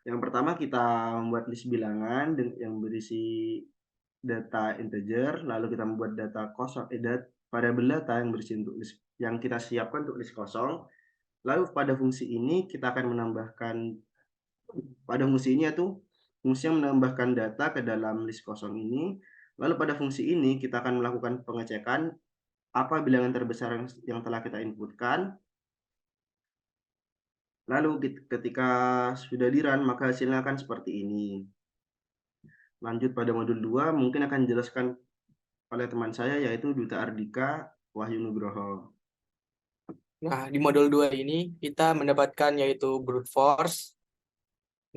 Yang pertama kita membuat list bilangan yang berisi data integer, lalu kita membuat data kosong, variabel data yang berisi untuk list yang kita siapkan untuk list kosong. Lalu pada fungsi ini kita akan menambahkan pada fungsi ini yaitu fungsi yang menambahkan data ke dalam list kosong ini. Lalu pada fungsi ini kita akan melakukan pengecekan apa bilangan terbesar yang telah kita inputkan. Lalu ketika sudah di-run maka hasilnya akan seperti ini. Lanjut pada modul 2 mungkin akan dijelaskan oleh teman saya yaitu Duta Ardika Wahyu Nugroho. Nah, di modul 2 ini kita mendapatkan yaitu brute force.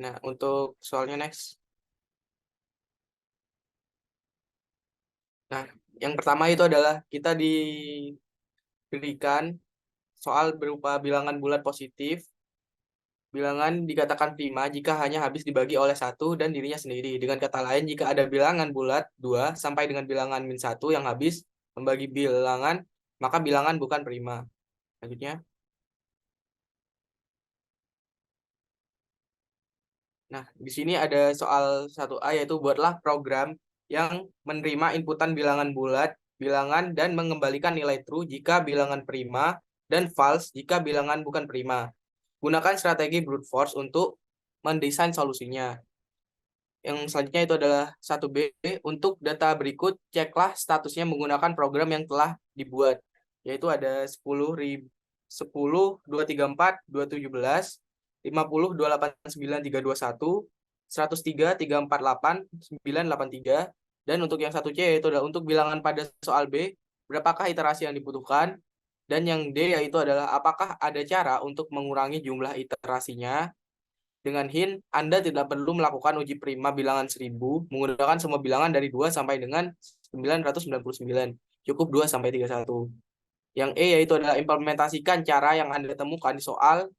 Nah, untuk soalnya next. Nah, yang pertama itu adalah kita diberikan soal berupa bilangan bulat positif. Bilangan dikatakan prima jika hanya habis dibagi oleh satu dan dirinya sendiri. Dengan kata lain, jika ada bilangan bulat 2 sampai dengan bilangan min 1 yang habis membagi bilangan, maka bilangan bukan prima. Selanjutnya. Nah, di sini ada soal 1A yaitu buatlah program yang menerima inputan bilangan bulat, bilangan dan mengembalikan nilai true jika bilangan prima dan false jika bilangan bukan prima. Gunakan strategi brute force untuk mendesain solusinya. Yang selanjutnya itu adalah 1B. Untuk data berikut, ceklah statusnya menggunakan program yang telah dibuat. Yaitu ada 10, 234, 217, 50, 289, 321, 103, 348, 983. Dan untuk yang 1C yaitu adalah untuk bilangan pada soal B, berapakah iterasi yang dibutuhkan. Dan yang D yaitu adalah apakah ada cara untuk mengurangi jumlah iterasinya. Dengan hint, Anda tidak perlu melakukan uji prima bilangan 1000 menggunakan semua bilangan dari 2 sampai dengan 999. Cukup 2 sampai 31. Yang E yaitu adalah implementasikan cara yang Anda temukan di soal.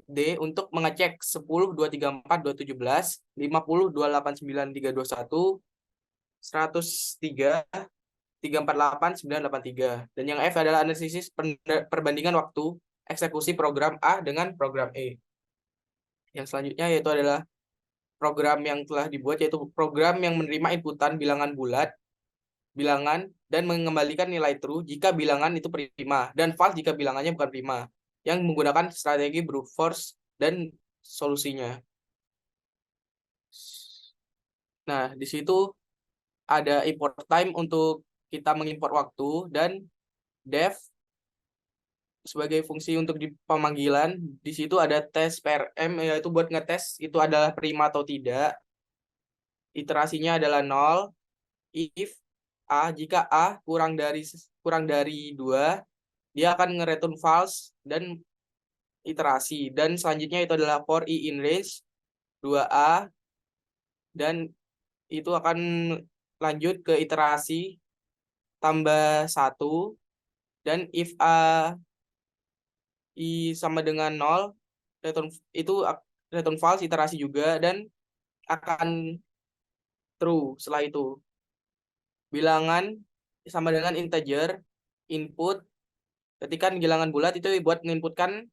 D untuk mengecek 10, 234, 217, 50, 289, 321, 103, 348, 983. Dan yang F adalah analisis perbandingan waktu eksekusi program A dengan program E. Yang selanjutnya yaitu adalah program yang telah dibuat, yaitu program yang menerima inputan bilangan bulat, bilangan, dan mengembalikan nilai true jika bilangan itu prima, dan false jika bilangannya bukan prima, yang menggunakan strategi brute force dan solusinya. Nah, di situ ada import time untuk kita mengimport waktu, dan def sebagai fungsi untuk di pemanggilan. Di situ ada tes PRM, yaitu buat ngetes itu adalah prima atau tidak. Iterasinya adalah 0. If A, jika A kurang dari 2, dia akan nge-return false dan iterasi. Dan selanjutnya itu adalah for I in range 2A, dan itu akan lanjut ke iterasi tambah 1. Dan if A I sama dengan 0, return false, iterasi juga, dan akan true setelah itu. Bilangan sama dengan integer, input, ketikan bilangan bulat itu buat menginputkan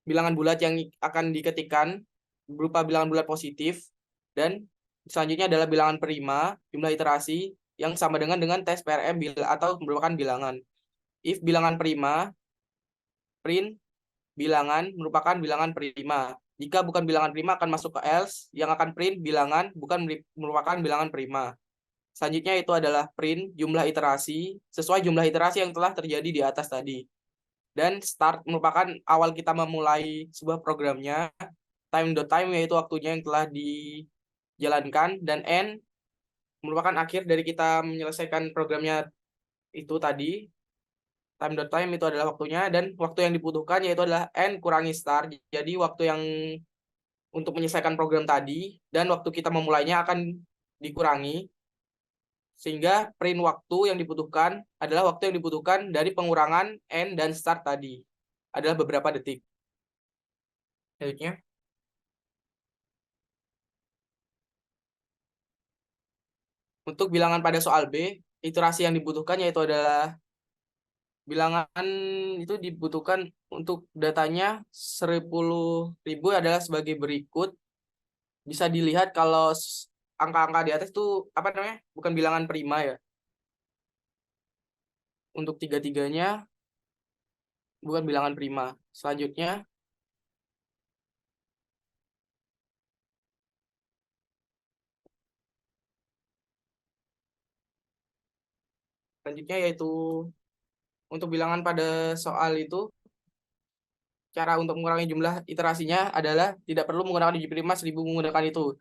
bilangan bulat yang akan diketikkan berupa bilangan bulat positif, dan selanjutnya adalah bilangan prima, jumlah iterasi yang sama dengan tes PRM atau merupakan bilangan. If bilangan prima, print bilangan merupakan bilangan prima. Jika bukan bilangan prima akan masuk ke else yang akan print bilangan bukan merupakan bilangan prima. Selanjutnya itu adalah print jumlah iterasi sesuai jumlah iterasi yang telah terjadi di atas tadi. Dan start merupakan awal kita memulai sebuah programnya. Time yaitu waktunya yang telah dijalankan. Dan end merupakan akhir dari kita menyelesaikan programnya itu tadi. Time itu adalah waktunya. Dan waktu yang dibutuhkan yaitu adalah end kurangi start. Jadi waktu yang untuk menyelesaikan program tadi dan waktu kita memulainya akan dikurangi. Sehingga print waktu yang dibutuhkan adalah waktu yang dibutuhkan dari pengurangan end dan start tadi. Adalah beberapa detik. Selanjutnya. Untuk bilangan pada soal B, iterasi yang dibutuhkan yaitu adalah bilangan itu dibutuhkan untuk datanya 10.000 adalah sebagai berikut. Bisa dilihat kalau angka-angka di atas itu apa namanya? Bukan bilangan prima ya. Untuk tiga-tiganya bukan bilangan prima. Selanjutnya yaitu untuk bilangan pada soal itu, cara untuk mengurangi jumlah iterasinya adalah tidak perlu menggunakan biji prima 1000 menggunakan itu.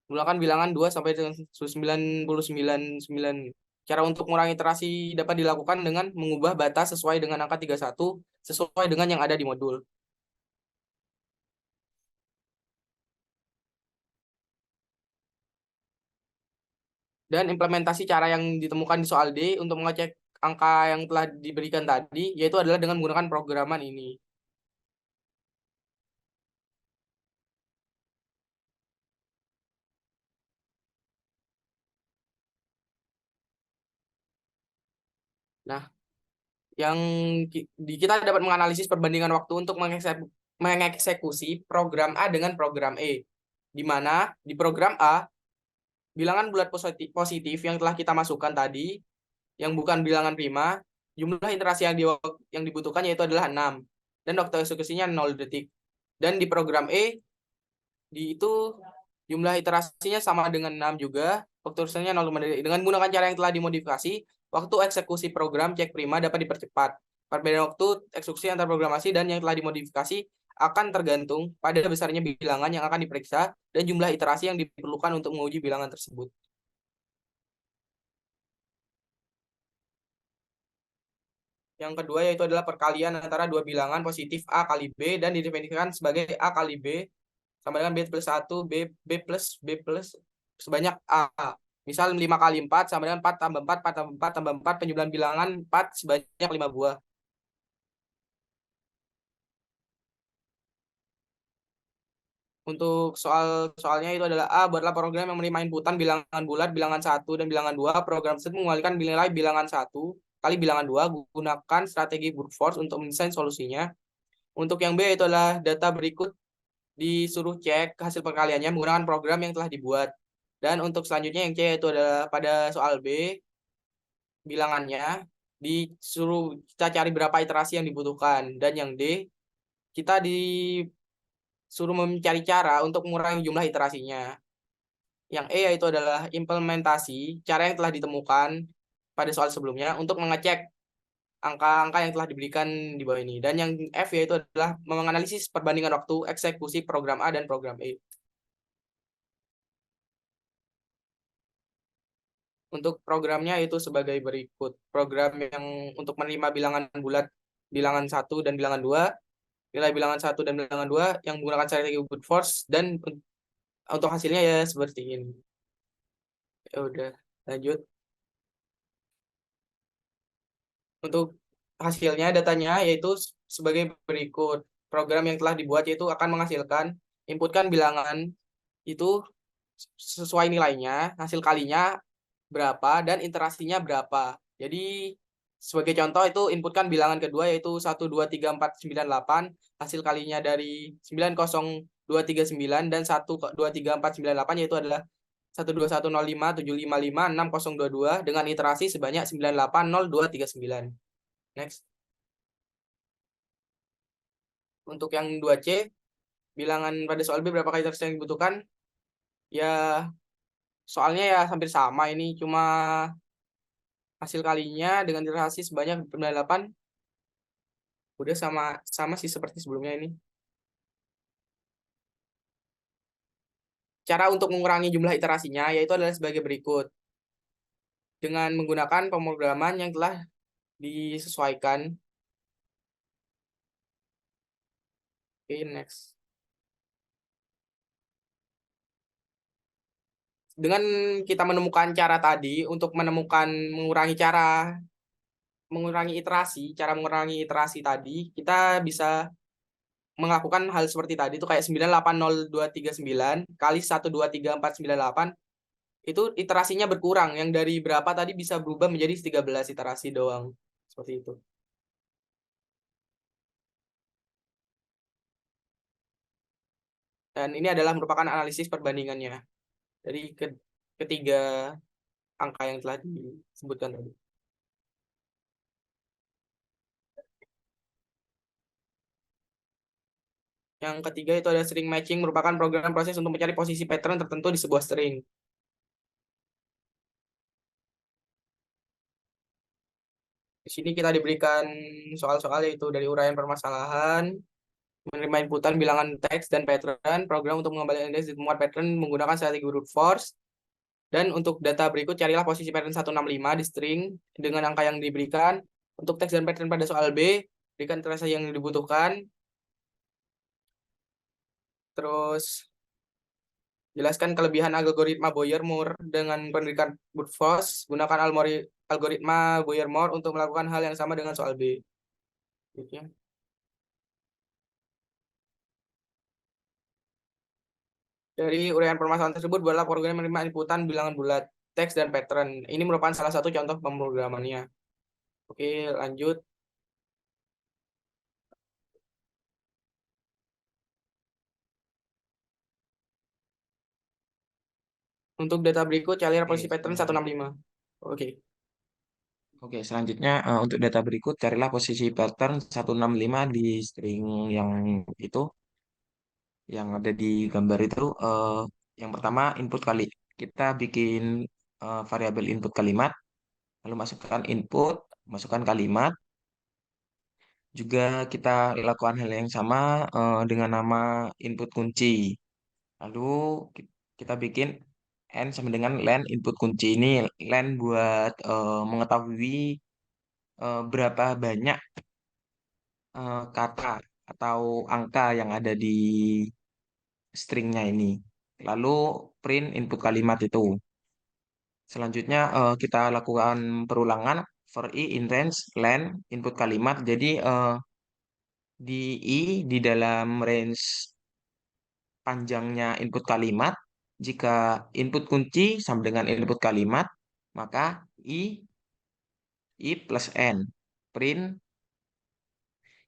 Menggunakan bilangan 2 sampai dengan 99,9. Cara untuk mengurangi iterasi dapat dilakukan dengan mengubah batas sesuai dengan angka 31 sesuai dengan yang ada di modul. Dan implementasi cara yang ditemukan di soal D untuk mengecek angka yang telah diberikan tadi, yaitu adalah dengan menggunakan programan ini. Nah, yang kita dapat menganalisis perbandingan waktu untuk mengeksekusi program A dengan program E, di mana di program A, bilangan bulat positif yang telah kita masukkan tadi, yang bukan bilangan prima, jumlah iterasi yang dibutuhkan yaitu adalah 6, dan waktu eksekusinya 0 detik. Dan di program E, itu jumlah iterasinya sama dengan 6 juga, waktu eksekusinya 0 detik. Dengan menggunakan cara yang telah dimodifikasi, waktu eksekusi program cek prima dapat dipercepat. Perbedaan waktu eksekusi antar programasi dan yang telah dimodifikasi akan tergantung pada besarnya bilangan yang akan diperiksa dan jumlah iterasi yang diperlukan untuk menguji bilangan tersebut. Yang kedua yaitu adalah perkalian antara dua bilangan positif A kali B dan didefinisikan sebagai A kali B sama dengan B plus 1, B plus sebanyak A. Misal 5 kali 4 sama dengan 4 tambah 4, 4 tambah 4 tambah 4, penjumlahan bilangan 4 sebanyak 5 buah. Untuk soalnya itu adalah A, buatlah program yang menerima inputan bilangan bulat, bilangan 1, dan bilangan 2. Program tersebut mengembalikan nilai bilangan 1 kali bilangan 2, gunakan strategi brute force untuk mendesain solusinya. Untuk yang B itu adalah data berikut disuruh cek hasil perkaliannya menggunakan program yang telah dibuat. Dan untuk selanjutnya yang C itu adalah pada soal B, bilangannya disuruh kita cari berapa iterasi yang dibutuhkan. Dan yang D, kita disuruh mencari cara untuk mengurangi jumlah iterasinya. Yang E yaitu adalah implementasi cara yang telah ditemukan pada soal sebelumnya untuk mengecek angka-angka yang telah diberikan di bawah ini. Dan yang F yaitu adalah menganalisis perbandingan waktu eksekusi program A dan program E. Untuk programnya itu sebagai berikut. Program yang untuk menerima bilangan bulat, bilangan 1 dan bilangan 2, nilai bilangan 1 dan bilangan 2 yang menggunakan strategi brute force, dan untuk hasilnya ya seperti ini. Ya udah, lanjut. Untuk hasilnya, datanya yaitu sebagai berikut. Program yang telah dibuat yaitu akan menghasilkan, inputkan bilangan itu sesuai nilainya, hasil kalinya berapa, dan interasinya berapa. Jadi sebagai contoh itu inputkan bilangan kedua yaitu 1, 2, 3, 4, 9, 8, hasil kalinya dari 90239 dan 1, 2, 3, 4, 9, 8 yaitu adalah 1, 2, 1, 0, 5, 7, 5, 5, 6, 0, 2, 2 dengan iterasi sebanyak 980239. Next. Untuk yang 2C, bilangan pada soal B berapa kali iterasi yang dibutuhkan? Ya, soalnya ya hampir sama ini, cuma hasil kalinya dengan iterasi sebanyak 98 udah sama sih seperti sebelumnya ini. Cara untuk mengurangi jumlah iterasinya yaitu adalah sebagai berikut. Dengan menggunakan pemrograman yang telah disesuaikan. Oke, next. Dengan kita menemukan cara tadi untuk mengurangi mengurangi iterasi tadi, kita bisa melakukan hal seperti tadi itu kayak 980239 kali 1, 2, 3, 4, 9, 8 itu iterasinya berkurang, yang dari berapa tadi bisa berubah menjadi 13 iterasi doang, seperti itu. Dan ini adalah merupakan analisis perbandingannya dari ketiga angka yang telah disebutkan tadi. Yang ketiga itu ada string matching, merupakan program proses untuk mencari posisi pattern tertentu di sebuah string. Di sini kita diberikan soal-soal yaitu dari uraian permasalahan, menerima inputan bilangan teks dan pattern, program untuk mengembalikan indeks di temuan pattern menggunakan strategi brute force, dan untuk data berikut carilah posisi pattern 165 di string dengan angka yang diberikan. Untuk teks dan pattern pada soal B, berikan terasa yang dibutuhkan. Terus jelaskan kelebihan algoritma Boyer-Moore dengan pendidikan brute force. Gunakan algoritma Boyer-Moore untuk melakukan hal yang sama dengan soal B. Gitu ya. Dari uraian permasalahan tersebut, buatlah program menerima inputan bilangan bulat, teks, dan pattern. Ini merupakan salah satu contoh pemrogramannya. Oke, lanjut. Untuk data berikut, carilah Oke, posisi pattern 165. Oke. Oke, selanjutnya untuk data berikut carilah posisi pattern 165 di string yang itu yang ada di gambar itu. Yang pertama input kali kita bikin variabel input kalimat, lalu masukkan input, masukkan kalimat. Juga kita lakukan hal yang sama dengan nama input kunci. Lalu kita bikin n sama dengan len input kunci ini. Len buat mengetahui berapa banyak kata atau angka yang ada di stringnya ini. Lalu print input kalimat itu. Selanjutnya kita lakukan perulangan for i in range len input kalimat. Jadi di i di dalam range panjangnya input kalimat, jika input kunci sama dengan input kalimat, maka i plus n print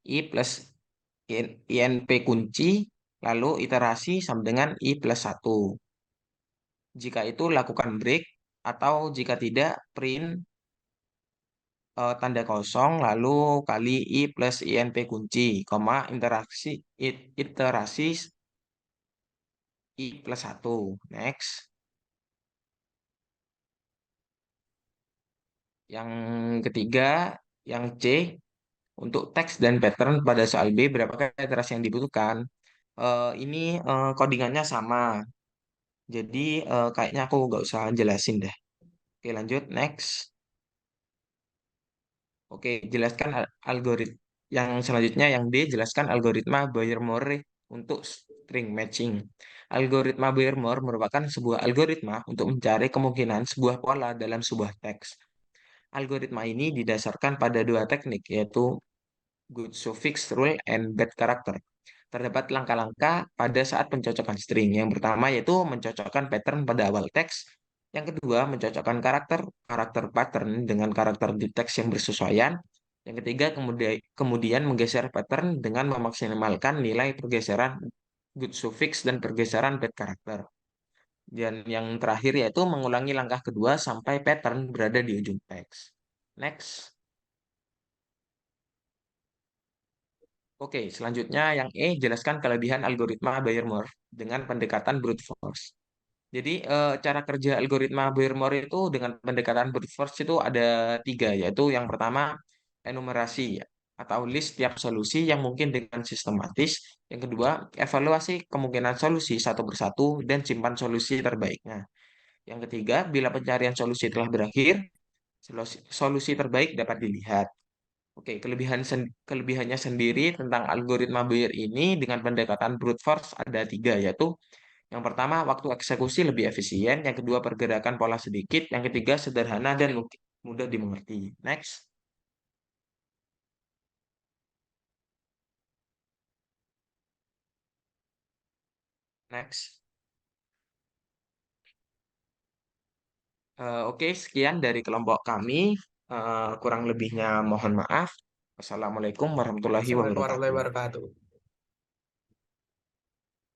i plus inp kunci, lalu iterasi sama dengan i plus 1. Jika itu lakukan break, atau jika tidak print tanda kosong, lalu kali i plus inp kunci, koma iterasi i plus 1. Next. Yang ketiga, yang C, untuk teks dan pattern pada soal B, berapakah iterasi yang dibutuhkan? Ini codingannya sama. Jadi kayaknya aku nggak usah jelasin deh. Oke, lanjut. Next. Oke, jelaskan algoritma. Yang selanjutnya, yang D, jelaskan algoritma Boyer-Moore untuk string matching. Algoritma Boyer-Moore merupakan sebuah algoritma untuk mencari kemungkinan sebuah pola dalam sebuah teks. Algoritma ini didasarkan pada dua teknik, yaitu good suffix rule and bad character. Terdapat langkah-langkah pada saat pencocokan string. Yang pertama yaitu mencocokkan pattern pada awal teks. Yang kedua, mencocokkan karakter pattern dengan karakter di teks yang bersesuaian. Yang ketiga, kemudian menggeser pattern dengan memaksimalkan nilai pergeseran good suffix dan pergeseran bad character. Dan yang terakhir yaitu mengulangi langkah kedua sampai pattern berada di ujung teks. Next. Oke, selanjutnya yang E, jelaskan kelebihan algoritma Bayer-Moore dengan pendekatan brute force. Jadi cara kerja algoritma Bayer-Moore itu dengan pendekatan brute force itu ada tiga, yaitu yang pertama enumerasi atau list tiap solusi yang mungkin dengan sistematis. Yang kedua, evaluasi kemungkinan solusi satu persatu dan simpan solusi terbaiknya. Yang ketiga, bila pencarian solusi telah berakhir, solusi terbaik dapat dilihat. Oke, kelebihannya sendiri tentang algoritma Bayer ini dengan pendekatan brute force ada tiga, yaitu yang pertama waktu eksekusi lebih efisien, yang kedua pergerakan pola sedikit, yang ketiga sederhana dan mudah dimengerti. Next. Next. Oke, sekian dari kelompok kami. Kurang lebihnya mohon maaf. Wassalamualaikum warahmatullahi Assalamualaikum warahmatullahi wabarakatuh. wabarakatuh.